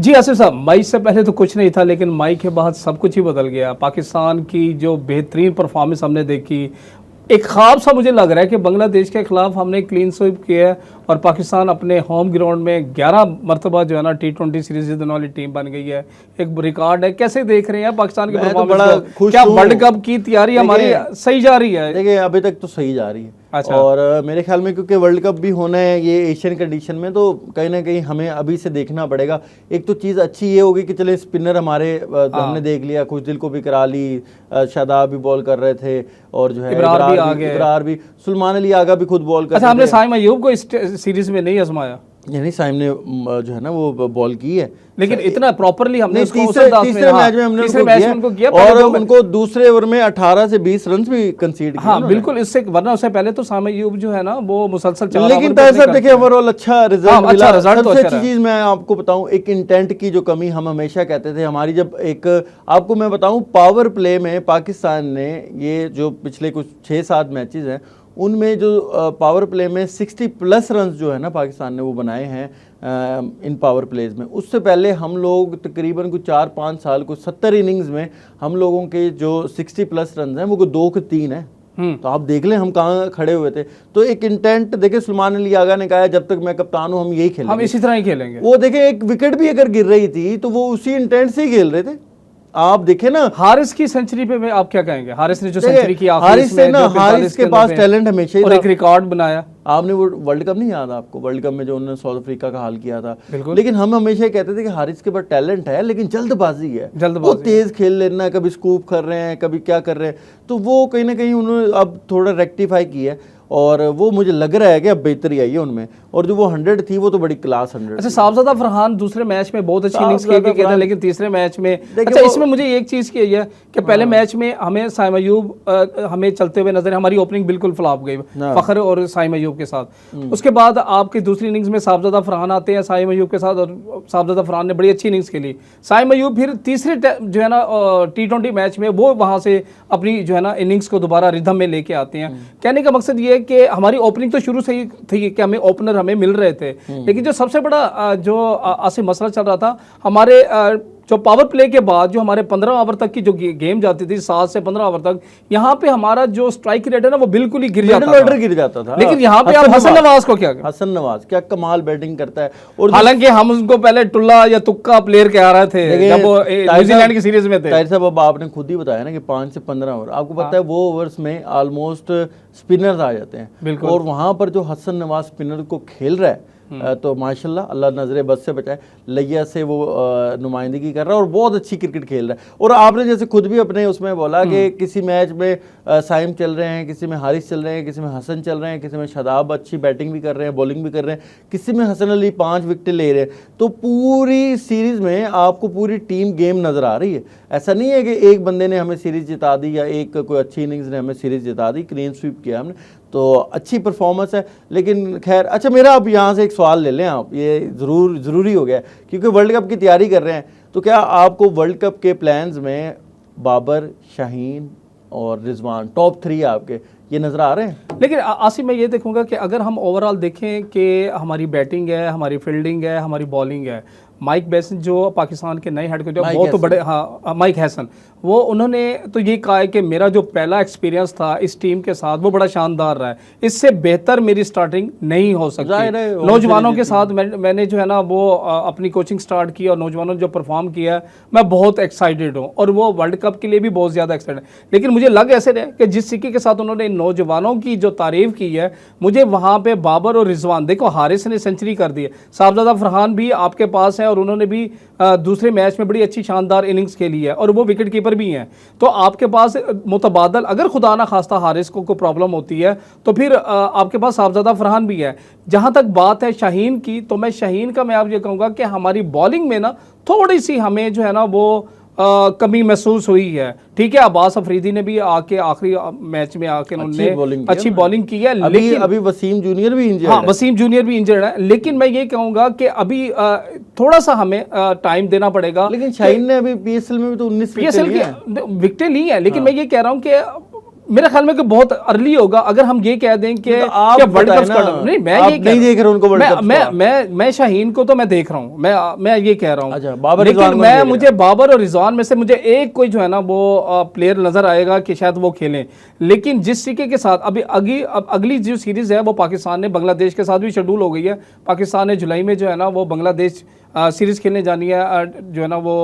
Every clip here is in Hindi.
जी आसिफ साहब, माइक से पहले तो कुछ नहीं था, लेकिन माइक के बाद सब कुछ ही बदल गया। पाकिस्तान की जो बेहतरीन परफॉर्मेंस हमने देखी, एक ख्वाब सा मुझे लग रहा है कि बांग्लादेश के खिलाफ हमने क्लीन स्वीप किया है और पाकिस्तान अपने होम ग्राउंड में 11 मरतबा जो है ना T20 सीरीज जीतने वाली टीम बन गई है। एक रिकॉर्ड है। कैसे देख रहे हैं पाकिस्तान की परफॉर्मेंस को? क्या वर्ल्ड कप की तैयारी हमारी सही जा रही है? देखिए अभी तक तो सही जा रही है। अच्छा। और मेरे ख्याल में क्योंकि वर्ल्ड कप भी होना है ये एशियन कंडीशन में, तो कहीं ना कहीं हमें अभी से देखना पड़ेगा। एक तो चीज़ अच्छी ये होगी कि चले स्पिनर हमारे हमने देख लिया, कुछ दिल को भी करा ली, शादाब भी बॉल कर रहे थे और जो है इब्रार भी, सुलेमान अली आगा भी खुद बॉल कर रहे थे। हमने साइम अय्यूब को इस सीरीज में नहीं आजमाया, नहीं साइम ने जो है ना वो बॉल की है, लेकिन इतना प्रॉपरली हमने तीसरे मैच में हमने उनको किया और उनको दूसरे ओवर में 18 से 20 रन भी कंसीड किए। हाँ बिल्कुल, इससे वरना उससे पहले तो साइम अय्यूब जो है ना वो मुसलसल चल रहा है। लेकिन ताहिर साहब देखिए ओवरऑल अच्छा रिजल्ट मिला। सबसे अच्छी चीज मैं आपको बताऊं, एक इंटेंट की जो कमी हम हमेशा कहते थे हमारी, जब एक आपको मैं बताऊं पावर प्ले में पाकिस्तान ने ये जो पिछले कुछ 6-7 मैचेस हैं उनमें जो पावर प्ले में 60+ रन जो है ना पाकिस्तान ने वो बनाए हैं इन पावर प्लेज में। उससे पहले हम लोग तकरीबन कुछ 4-5 साल कुछ 70 इनिंग्स में हम लोगों के जो 60+ रन हैं वो 2 के 3 है। तो आप देख लें हम कहाँ खड़े हुए थे। तो एक इंटेंट देखिए, सुलेमान अली आगा ने कहा जब तक मैं कप्तान हूँ हम यही खेलेंगे, हम इसी तरह ही खेलेंगे। वो देखें एक विकेट भी अगर गिर रही थी तो वो उसी इंटेंट से ही खेल रहे थे। आप देखे ना हारिस की सेंचुरी पे मैं आप क्या कहेंगे? हारिस ने जो सेंचुरी की, हारिस से ना हारिस के पास टैलेंट हमेशा ही और एक रिकॉर्ड बनाया। आपने वो वर्ल्ड कप नहीं याद आपको, वर्ल्ड कप में जो उन्होंने साउथ अफ्रीका का हाल किया था, लेकिन हम हमेशा कहते थे कि हारिस के पास टैलेंट है लेकिन जल्दबाजी है, वो तेज खेल लेना, कभी स्कूप कर रहे हैं कभी क्या कर रहे हैं, तो वो कहीं ना कहीं उन्होंने अब थोड़ा रेक्टिफाई किया है और वो मुझे लग रहा है कि अब बेहतरी आई है उनमें। और जो वो 100 थी वो तो बड़ी क्लास 100। अच्छा, साहबजादा फरहान दूसरे मैच में बहुत अच्छी इनिंग्स खेल के, लेकिन तीसरे मैच में अच्छा इसमें मुझे एक चीज़ की है कि पहले मैच में हमें साइम अय्यूब हमें चलते हुए नजर, हमारी ओपनिंग बिल्कुल फ्लॉप गई फखर और साइम अय्यूब के साथ। उसके बाद आपकी दूसरी इनिंग्स में साहबजादा फरहान आते हैं साइम अय्यूब के साथ और साहबजादा फरहान ने बड़ी अच्छी इनिंग्स खेली। साइम अय्यूब फिर तीसरे जो है ना T20 मैच में वो वहाँ से अपनी जो है ना इनिंग्स को दोबारा रिदम में लेके आते हैं। कहने का मकसद ये है कि हमारी ओपनिंग तो शुरू से ही थी कि हमें ओपनर हमें मिल रहे थे, लेकिन जो सबसे बड़ा जो आसिफ मसला चल रहा था हमारे जो पावर प्ले के बाद जो हमारे 15 ओवर तक की जो गेम जाती थी 7 से 15 ओवर तक, यहाँ पे हमारा जो स्ट्राइक रेट है ना वो बिल्कुल ही गिर जाता था। लेकिन यहाँ पे आप हसन नवाज को क्या, हसन नवाज क्या कमाल बैटिंग करता है। और हालांकि हम उसको पहले टुल्ला या तुक्का प्लेयर कह रहे थे जब वो न्यूजीलैंड की सीरीज में थे। ताहिर साहब अब आपने खुद ही बताया ना कि 5 से 15 ओवर, आपको पता है वो ओवर्स में ऑलमोस्ट स्पिनर्स आ जाते हैं और वहां पर जो हसन नवाज स्पिनर को खेल रहा है तो माशाल्लाह अल्लाह नजरे बद से बचाए, लैया से वो नुमाइंदगी कर रहा है और बहुत अच्छी क्रिकेट खेल रहा है। और आपने जैसे खुद भी अपने उसमें बोला कि किसी मैच में साइम चल रहे हैं, किसी में हारिस चल रहे हैं, किसी में हसन चल रहे हैं, किसी में शादाब अच्छी बैटिंग भी कर रहे हैं, बॉलिंग भी कर रहे हैं, किसी में हसन अली 5 विकेट ले रहे हैं। तो पूरी सीरीज में आपको पूरी टीम गेम नजर आ रही है। ऐसा नहीं है कि एक बंदे ने हमें सीरीज जिता दी या एक कोई अच्छी इनिंग्स ने हमें सीरीज जिता दी, क्लीन स्वीप किया हमने, तो अच्छी परफॉर्मेंस है। लेकिन खैर अच्छा, मेरा अब यहाँ से एक सवाल ले लें आप, ये ज़रूरी हो गया क्योंकि वर्ल्ड कप की तैयारी कर रहे हैं, तो क्या आपको वर्ल्ड कप के प्लान्स में बाबर, शाहीन और रिजवान टॉप 3 आपके ये नज़र आ रहे हैं? लेकिन आसिफ मैं ये देखूंगा कि अगर हम ओवरऑल देखें कि हमारी बैटिंग है, हमारी फील्डिंग है, हमारी बॉलिंग है, माइक बेसन जो पाकिस्तान के नए हेड कोच वो तो बड़े, हाँ माइक हैसन, वो उन्होंने तो ये कहा है कि मेरा जो पहला एक्सपीरियंस था इस टीम के साथ वो बड़ा शानदार रहा है, इससे बेहतर मेरी स्टार्टिंग नहीं हो सकती। नौजवानों के साथ मैंने जो है ना वो अपनी कोचिंग स्टार्ट की और नौजवानों ने जो परफॉर्म किया है मैं बहुत एक्साइटेड हूँ और वो वर्ल्ड कप के लिए भी बहुत ज़्यादा एक्साइटेड है। लेकिन मुझे लग ऐसे रहे कि जिस सिक्के के साथ उन्होंने नौजवानों की जो तारीफ की है, मुझे वहाँ पे बाबर और रिजवान, देखो हारिस ने सेंचुरी कर दी है, साहबजादा फरहान भी आपके पास है और उन्होंने भी दूसरे मैच में बड़ी अच्छी शानदार इनिंग्स खेली है और वो विकेट कीपर भी हैं। तो आपके पास मुतबादल, अगर खुदा ना खास्ता हारिस को कोई प्रॉब्लम होती है तो फिर आपके पास साहबजादा फरहान भी है। जहाँ तक बात है शाहीन की, तो मैं शाहीन का मैं आप ये कहूँगा कि हमारी बॉलिंग में ना थोड़ी सी हमें जो है ना वो कमी महसूस हुई है। ठीक है, अब्बास अफरीदी ने भी आके आखिरी मैच में आके उन्होंने अच्छी बॉलिंग की है, लेकिन अभी वसीम जूनियर भी इंजर्ड है। वसीम जूनियर भी इंजर्ड है, लेकिन मैं ये कहूंगा कि अभी थोड़ा सा हमें टाइम देना पड़ेगा। लेकिन शाहीन ने अभी PSL में भी तो 19 PSL की विकेटें ली है, लेकिन मैं ये कह रहा हूँ कि मेरे ख्याल में कि बहुत अर्ली होगा अगर हम ये कह दें कि आप वर्ल्ड कप बताएं ना, नहीं, मैं आप ये नहीं देख रहे उनको वर्ल्ड कप मैं शाहीन को तो मैं देख रहा हूँ, मैं ये कह रहा अच्छा, हूँ, बाबर लेकिन रिजवान को मैं नहीं देख मुझे बाबर और रिजवान में से मुझे एक कोई जो है ना वो प्लेयर नजर आएगा कि शायद वो खेलें। लेकिन जिस तरीके के साथ अभी अगली जो सीरीज है वो पाकिस्तान ने बांग्लादेश के साथ भी शेड्यूल हो गई है। पाकिस्तान ने जुलाई में जो है ना वो बांग्लादेश सीरीज खेलने जानी है, जो है ना वो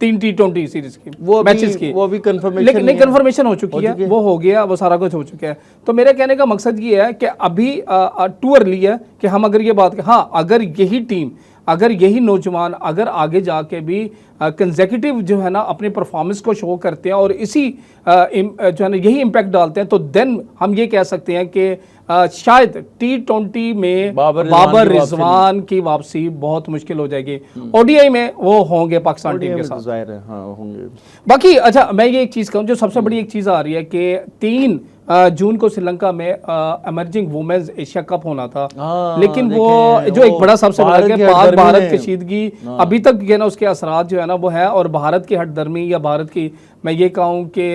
3 T20 सीरीज की वो मैचेस की, वो भी कंफर्मेशन लेकिन नहीं कंफर्मेशन हो चुकी है, वो हो गया, वो सारा कुछ हो चुका है। तो मेरे कहने का मकसद ये है कि अभी टू अर्ली है कि हम अगर ये बात, हाँ अगर यही टीम, अगर यही नौजवान अगर आगे जाके भी कंसेक्यूटिव जो है ना अपनी परफॉर्मेंस को शो करते हैं और इसी जो है ना यही इम्पैक्ट डालते हैं, तो देन हम ये कह सकते हैं कि शायद T20 में बाबर रिजवान की वापसी बहुत मुश्किल हो जाएगी। ओडीआई में वो होंगे पाकिस्तान टीम के साथ, जाहिर है, हाँ होंगे। बाकी अच्छा मैं ये एक चीज़ कहूँ, जो सबसे बड़ी एक चीज़ आ रही है कि 3 जून को श्रीलंका में एमर्जिंग वुमेन्स एशिया कप होना था, लेकिन वो जो एक बड़ा सबसे बड़ा कि पाक भारत कशीदगी अभी तक ये ना उसके असरात जो है ना वो है, और भारत की हटदर्मी या भारत की मैं ये कहूँ कि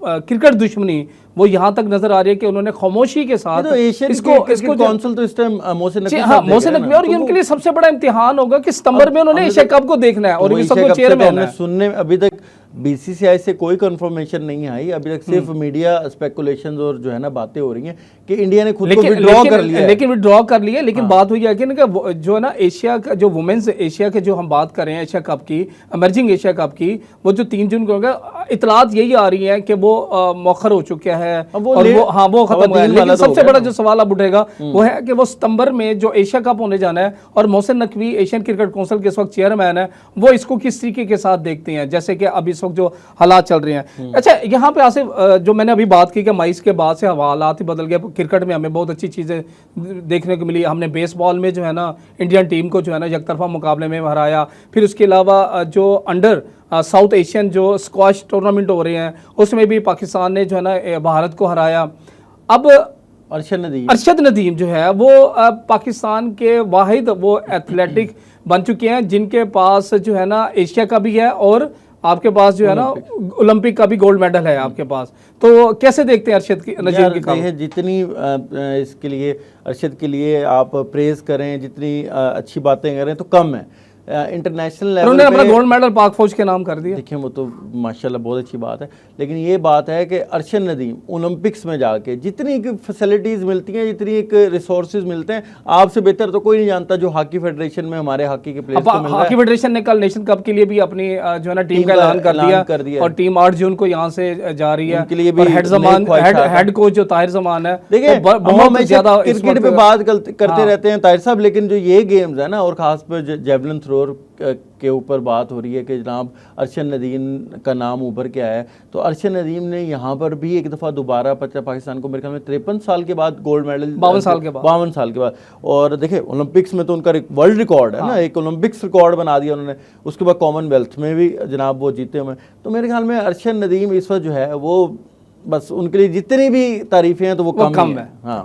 क्रिकेट दुश्मनी वो यहाँ तक नजर आ रही है कि उन्होंने खामोशी के साथ इसको काउंसिल तो इस टाइम मोहसिन नकवी, और ये उनके लिए सबसे बड़ा इम्तिहान होगा कि सितंबर में उन्होंने एशिया कप को देखना है, और ये सबको चेयरमैन है। सुनने में अभी तक बीसीसीआई से कोई कंफर्मेशन नहीं आई, अभी तक सिर्फ मीडिया स्पेकुलेशंस और जो है ना बातें हो रही हैं कि इंडिया ने खुद को विड्रॉ कर लिया, लेकिन विड्रॉ कर लिया। लेकिन बात हुई है कि जो है ना एशिया का जो वुमेन्स एशिया के जो हम बात कर रहे हैं एशिया कप की, इमर्जिंग एशिया कप की, वो जो 3 जून को होगा, इतलात यही आ रही है कि वो मौखर हो चुका है और वो खत्म हुआ है। लेकिन सबसे बड़ा जो सवाल अब उठेगा वो है कि वो सितंबर में जो एशिया कप होने जाना है, और Mohsin Naqvi Asian cricket council के इस वक्त चेयरमैन है, वो इसको किस तरीके के साथ देखते हैं, जैसे कि अभी जो हालात चल रहे हैं। अच्छा यहाँ पे आसिफ, जो मैंने अभी बात की कि माइस के बाद से हालात ही बदल गए, क्रिकेट में हमें बहुत अच्छी चीज़ें देखने को मिली। हमने बेसबॉल में जो है ना इंडियन टीम को जो है ना एकतरफा मुकाबले में हराया, फिर उसके अलावा जो अंडर साउथ एशियन जो स्क्वाश टूर्नामेंट हो रहे हैं उसमें भी पाकिस्तान ने जो है ना भारत को हराया। अब अरशद नदीम जो है वो पाकिस्तान के वाहिद वो एथलेटिक बन चुके हैं जिनके पास जो है ना एशिया का भी है और आपके पास जो है ना ओलंपिक का भी गोल्ड मेडल है आपके पास। तो कैसे देखते हैं अरशद नदीम की काम? जितनी इसके लिए अरशद के लिए आप प्रेज करें, जितनी अच्छी बातें करें तो कम है। इंटरनेशनल लेवल उन्होंने अपना गोल्ड मेडल पाक फौज के नाम कर दिया। देखिए वो तो माशाल्लाह बहुत अच्छी बात है, लेकिन ये बात है कि अरशद नदीम ओलंपिक्स में जाके जितनी फैसिलिटीज़ मिलती हैं, जितनी एक रिसोर्सेज मिलते हैं, आपसे बेहतर तो कोई नहीं जानता जो हॉकी फेडरेशन में हमारे हॉकी के प्लेयर्स को मिल रहा है। हॉकी फेडरेशन ने कल नेशन कप के लिए भी अपनी जो है ना टीम का ऐलान कर दिया और टीम 8 जून को यहाँ से जा रही है। उनके लिए भी हेड कोच जो ताहिर जमान है, देखिए बहुत ज्यादा क्रिकेट पे बात करते रहते हैं ताहिर साहब, लेकिन जो ये गेम्स है ना और खास पर जेवलिन थ्रो के ऊपर बात हो रही है कि जनाब अरशद नदीम का नाम ऊपर के आया है, तो अरशद नदीम ने यहाँ पर भी एक दफ़ा दोबारा पाकिस्तान को मेरे ख्याल में 53 साल के बाद गोल्ड मेडल, 52 साल के बाद। और देखिए ओलंपिक्स में तो उनका एक वर्ल्ड रिकॉर्ड है ना, एक ओलंपिक्स रिकॉर्ड बना दिया उन्होंने, उसके बाद कॉमनवेल्थ में भी जनाब वो जीते हुए। तो मेरे ख्याल में अरशद नदीम इस वक्त जो है वो बस उनके लिए जितनी भी तारीफें हैं तो वो कम है। हाँ